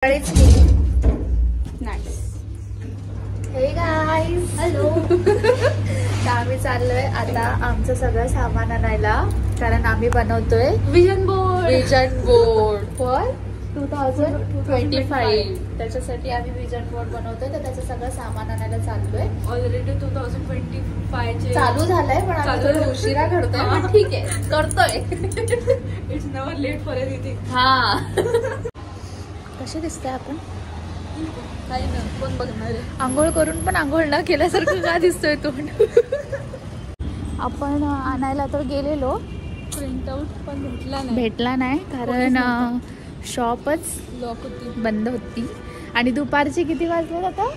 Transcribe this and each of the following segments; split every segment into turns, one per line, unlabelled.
Nice.
हे guys, hello. आम्ही चाललोय आता आमचं सगळं सामान आणायला, कारण आम्ही बनवतोय
विजन बोर्ड
फॉर 2025. त्याच्यासाठी आम्ही विजन बोर्ड बनवतोय, तर त्याचं सगळं सामान आणायला चाललोय.
ऑलरेडी 2025
चालू झालंय, पण आम्ही थोडं उशिरा करतोय. पण ठीक आहे, करतोय.
It's never late for anything.
हा. कसे दिसतंय आपण?
काही ना, कोण बघणार आहे?
आंघोळ करून पण आंघोळ न केल्यासारखं का दिसतोय तोंड? आपण आणायला तर गेलेलो,
प्रिंटआउट पण
भेटला नाही कारण शॉपच
लॉक होती,
बंद होती. आणि दुपारचे किती वाजले आता?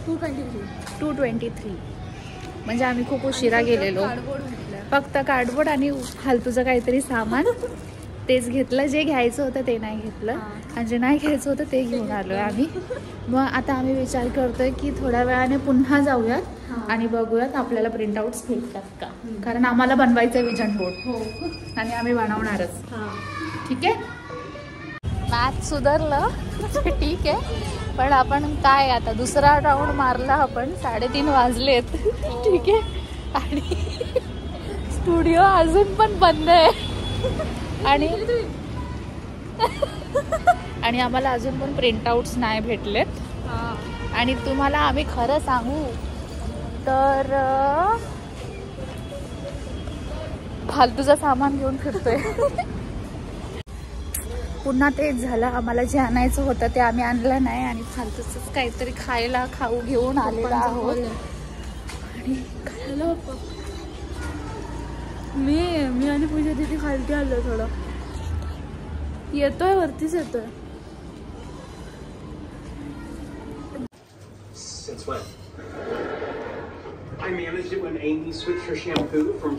2:23. म्हणजे आम्ही खूप उशिरा गेलेलो. फक्त कार्डबोर्ड आणि फालतूचं काहीतरी सामान तेच घेतलं. जे घ्यायचं होतं ते नाही घेतलं, आणि जे नाही घ्यायचं होतं ते घेऊन आलोय आम्ही. मग आता आम्ही विचार करतोय की थोड्या वेळाने पुन्हा जाऊयात आणि बघूयात आपल्याला प्रिंटआउट्स भेटतात का, कारण आम्हाला बनवायचं विजन बोर्ड आणि आम्ही बनवणारच. ठीक आहे. मॅथ सुधारलं ठीक आहे, पण आपण काय आता दुसरा राऊंड मारला आपण. 3:30 वाजलेत. ठीक आहे. आणि स्टुडिओ अजून पण बंद आहे, आणि आम्हाला अजून पण प्रिंटआउट्स नाही भेटलेत. आणि तुम्हाला आम्ही खरं सांगू तर फालतूचं सामान घेऊन फिरतोय. पुन्हा तेच झालं, आम्हाला जे आणायचं होतं ते आम्ही आणलं नाही, आणि फालतूच काहीतरी खाऊ घेऊन आलेलो आहोत. आणि खायला
मी आणि पूजा तिथे खालती आलो. थोडं येतोय, वरतीच येतोय.
Since when? I managed it when Amy switched her shampoo from.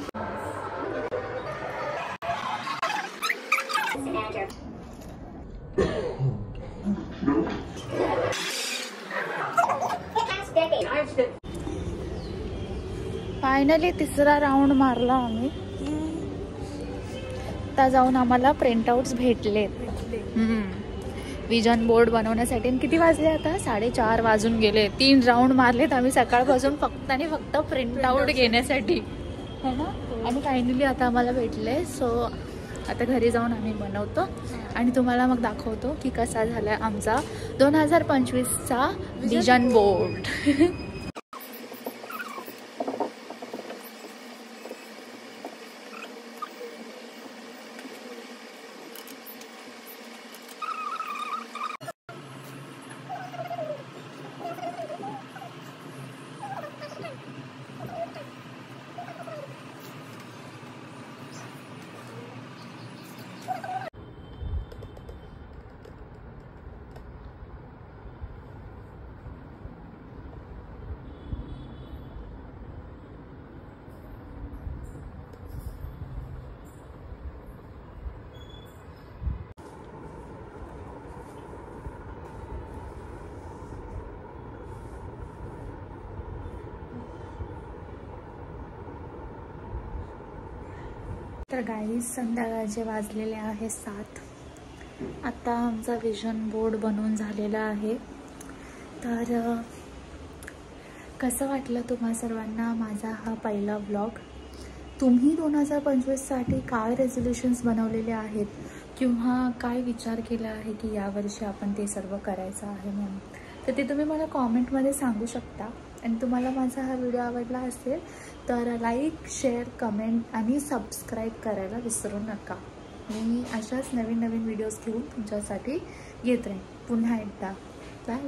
Finally तिसरा राऊंड मारला आम्ही. आता जाऊन आम्हाला प्रिंटआउट्स भेटलेत विजन बोर्ड बनवण्यासाठी. किती वाजले आता? 4:30 वाजून गेले. 3 राऊंड मारलेत आम्ही सकाळपासून फक्त आणि फक्त प्रिंटआउट घेण्यासाठी, है ना. आणि फायनली आता आम्हाला भेटले. सो आता घरी जाऊन आम्ही बनवतो आणि तुम्हाला मग दाखवतो की कसा झालाय आमचा 2025चा विजन बोर्ड. तर गाईज, संध्याकाळचे वाजलेले आहे 7. आता आमचा विजन बोर्ड बनवून झालेला आहे. तर कसं वाटलं तुम्हा सर्वांना माझा हा पहिला व्लॉग? तुम्ही 2025साठी काय रेझोल्युशन्स बनवलेले आहेत, किंवा काय विचार केला आहे की यावर्षी आपण ते सर्व करायचं आहे म्हणून, तर ते तुम्ही मला कॉमेंटमध्ये सांगू शकता. आणि तुम्हाला माझा हा व्हिडिओ आवडला असेल तर लाईक, शेअर, कमेंट आणि सबस्क्राईब करायला विसरू नका. मी अशाच नवीन व्हिडिओज घेऊन तुमच्यासाठी येत राहीन. पुन्हा एकदा बाय.